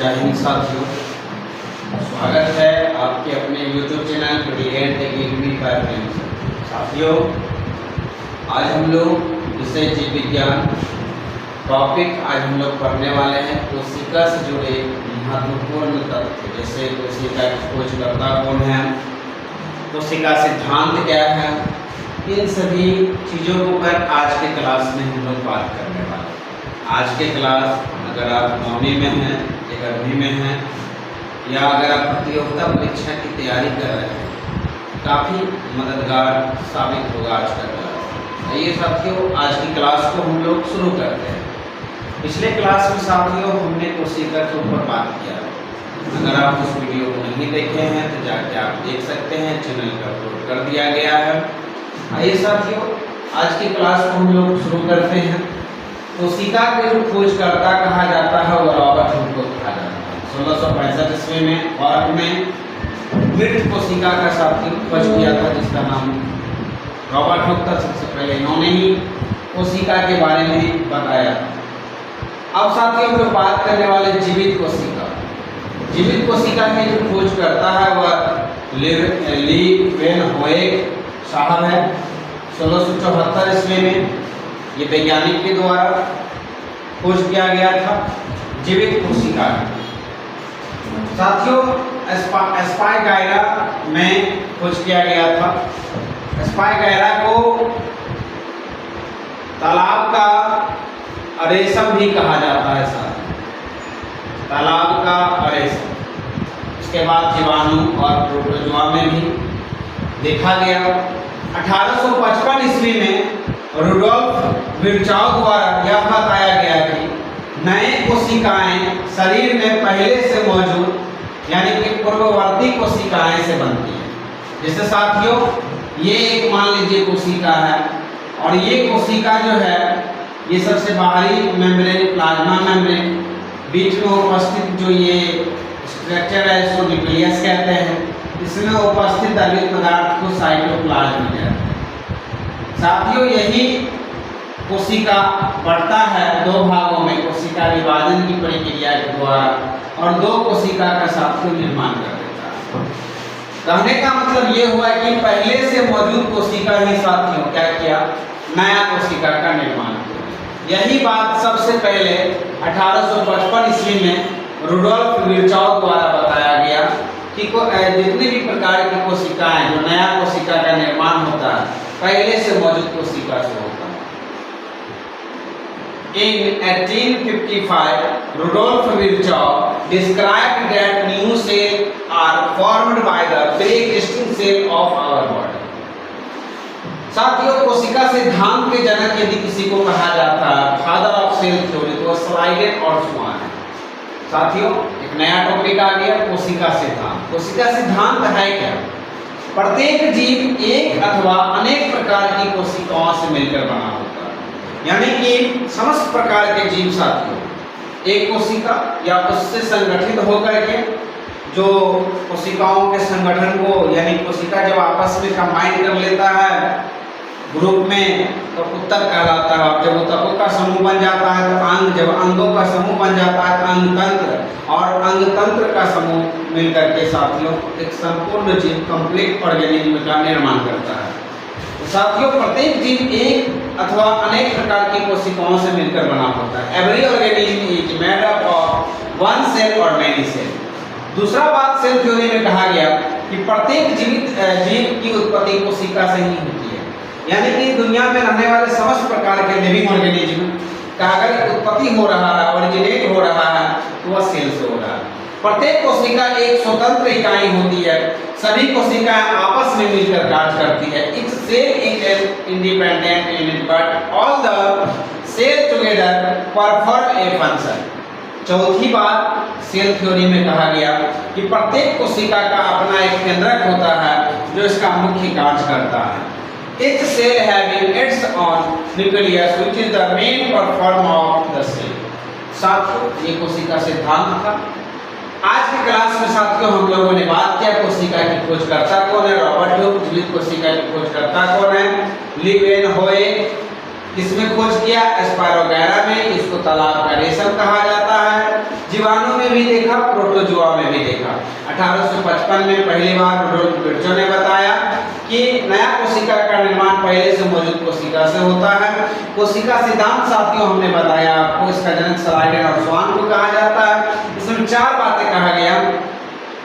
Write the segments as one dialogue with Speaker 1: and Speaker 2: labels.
Speaker 1: जय हिंद साथियों, स्वागत है आपके अपने YouTube चैनल ब्रिलियंट एकेडमी पर। साथियों, आज हम लोग विषय जीव विज्ञान टॉपिक हम लोग पढ़ने वाले हैं। कोशिका से जुड़े महत्वपूर्ण तथ्य, जैसे कोशिका की खोजकर्ता कौन है, कोशिका सिद्धांत क्या है, इन सभी चीज़ों को पर आज के क्लास में हम लोग बात करने वाले हैं। आज के क्लास अगर आप 9वीं में हैं, 11वीं में हैं, या अगर आप प्रतियोगिता परीक्षा की तैयारी कर रहे हैं, काफ़ी मददगार साबित होगा आज का क्लास। आइए साथियों, आज की क्लास को हम लोग शुरू करते हैं। पिछले क्लास में साथियों हमने कोशिका के ऊपर बात किया। अगर आप उस वीडियो को नहीं देखे हैं तो जाके आप देख सकते हैं, चैनल पर अपलोड कर दिया गया है। आइए साथियों, आज की क्लास को हम लोग शुरू करते हैं। कोशिका के जो खोजकर्ता कहा जाता है वो रॉबर्ट हुक को कहा जाता है। 1665 ईस्वी में भारत में मृत कोशिका का साथियों खोज किया था, जिसका नाम रॉबर्ट हुक था। सबसे पहले इन्होंने ही कोशिका के बारे में बताया। अब साथियों हम लोग बात करने वाले जीवित कोशिका। जीवित कोशिका के जो खोज करता है वह लीवेनहोएक साहब है। 1674 ईस्वी में ये वैज्ञानिक के द्वारा खोज किया गया था जीवित कोशिका। साथियों स्पाइगायरा में खोज किया गया था। स्पाइगायरा को तालाब का रेशम भी कहा जाता है साथियों, तालाब का रेशम। इसके बाद जीवाणु और प्रोटोजोआ में भी देखा गया। 1855 ईस्वी में रुडोल्फ विर्चाउ द्वारा यह बताया गया कि नए कोशिकाएं शरीर में पहले से मौजूद यानी कि पूर्ववर्ती कोशिकाएं से बनती हैं। जैसे साथियों ये एक मान लीजिए कोशिका है, और ये कोशिका जो है ये सबसे बाहरी मेम्ब्रेन, प्लाज्मा मेम्ब्रेन, बीच में उपस्थित जो ये स्ट्रक्चर है इसको न्यूक्लियस कहते हैं। इसमें उपस्थित द्रवित पदार्थ को साइटोप्लाज्म कहते हैं। साथियों यही कोशिका बढ़ता है दो भागों में, कोशिका विभाजन की प्रक्रिया के द्वारा, और दो कोशिका का साथियों निर्माण कर देता है। कहने का मतलब ये हुआ कि पहले से मौजूद कोशिका ही साथियों क्या किया, नया कोशिका का निर्माण किया। यही बात सबसे पहले 1855 ईस्वी में रुडोल्फ विर्चाउ द्वारा बताया गया कि जितने भी प्रकार की कोशिकाएं, जो नया कोशिका का निर्माण होता है पहले से मौजूद कोशिका से होता है। In 1855, Rudolf Virchow described that new cells are formed by the pre-existing cell of our body. साथियों कोशिका सिद्धांत के जनक यदि किसी को कहा जाता है, फादर ऑफ सेल थ्योरी, तो स्लाइडेन और शुआन है। साथियों एक नया टॉपिक आ गया, कोशिका सिद्धांत। कोशिका सिद्धांत है क्या? प्रत्येक जीव एक अथवा अनेक प्रकार की कोशिकाओं से मिलकर बना होता है। यानी कि समस्त प्रकार के जीव साथियों एक कोशिका या उससे संगठित होकर के जो कोशिकाओं के संगठन को, यानी कोशिका जब आपस में कंबाइन कर लेता है ग्रुप में तो उत्तक कहलाता है। और जब उत्तकों का समूह बन जाता है तो अंग, जब अंगों का समूह बन जाता है तो अंगतंत्र, और अंगतंत्र का समूह मिलकर के साथियों एक संपूर्ण जीव, कंप्लीट ऑर्गेनिज्म का निर्माण करता है। तो साथियों प्रत्येक जीव एक अथवा अनेक प्रकार की कोशिकाओं से मिलकर बना होता है। Every organism is made up of one cell और मेनी सेल। दूसरा बात सेल थ्योरी में कहा गया कि प्रत्येक जीवित जीव की उत्पत्ति कोशिका से ही होती है। यानी कि दुनिया में रहने वाले समस्त प्रकार के लिविंग ऑर्गेनिज्म का अगर उत्पत्ति हो रहा है, ओरिजिनेट हो रहा है, तो वह सेल से हो रहा है। प्रत्येक कोशिका एक स्वतंत्र इकाई होती है। सभी कोशिकाएं आपस में मिलकर कार्य करती है। Each cell is an independent unit, but all the cells together perform a function. चौथी बात सेल थ्योरी में कहा गया कि प्रत्येक कोशिका का अपना एक केंद्रक होता है जो इसका मुख्य कार्य करता है। Each cell having its own nucleus, which is the main performer of the cell. साथियों ये कोशिका सिद्धांत था। आज की क्लास में साथियों हम लोगों ने बात किया कोशिका की खोजकर्ता कौन है, रॉबर्ट हुक। जीवित कोशिका की खोजकर्ता कौन है, लीवेनहोएक। किसमें खोज किया? स्पाइरोगैरा में। इसको तालाब का रेशम कहा जाता है। जीवाणु में भी देखा, प्रोटोजोआ में भी देखा। 1855 में पहली बार रुडोल्फ विर्चो ने बताया कि नया कोशिका का निर्माण पहले से मौजूद कोशिका से होता है। कोशिका सिद्धांत साथियों हमने बताया आपको, इसका जनक सलाइडेन और स्वान को कहा जाता है। इसमें 4 बातें कहा गया।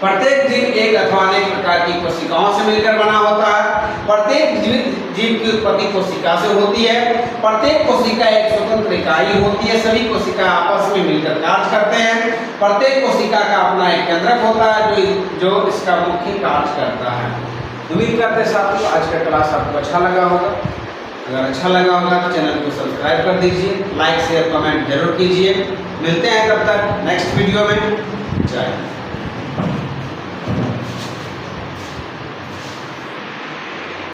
Speaker 1: प्रत्येक जीव एक अथवा अनेक प्रकार की कोशिकाओं से मिलकर बना होता है। प्रत्येक जीवित जीव की उत्पत्ति कोशिका से होती है। प्रत्येक कोशिका एक स्वतंत्र इकाई होती है। सभी कोशिका आपस में मिलकर कार्य करते हैं। प्रत्येक कोशिका का अपना एक केंद्रक होता है जो इसका मुख्य कार्य करता है। उम्मीद करते हैं साथियों आज का क्लास आपको अच्छा लगा होगा। अगर अच्छा लगा होगा तो चैनल को सब्सक्राइब कर दीजिए, लाइक शेयर कमेंट जरूर कीजिए। मिलते हैं तब तक नेक्स्ट वीडियो में। जय हिंद।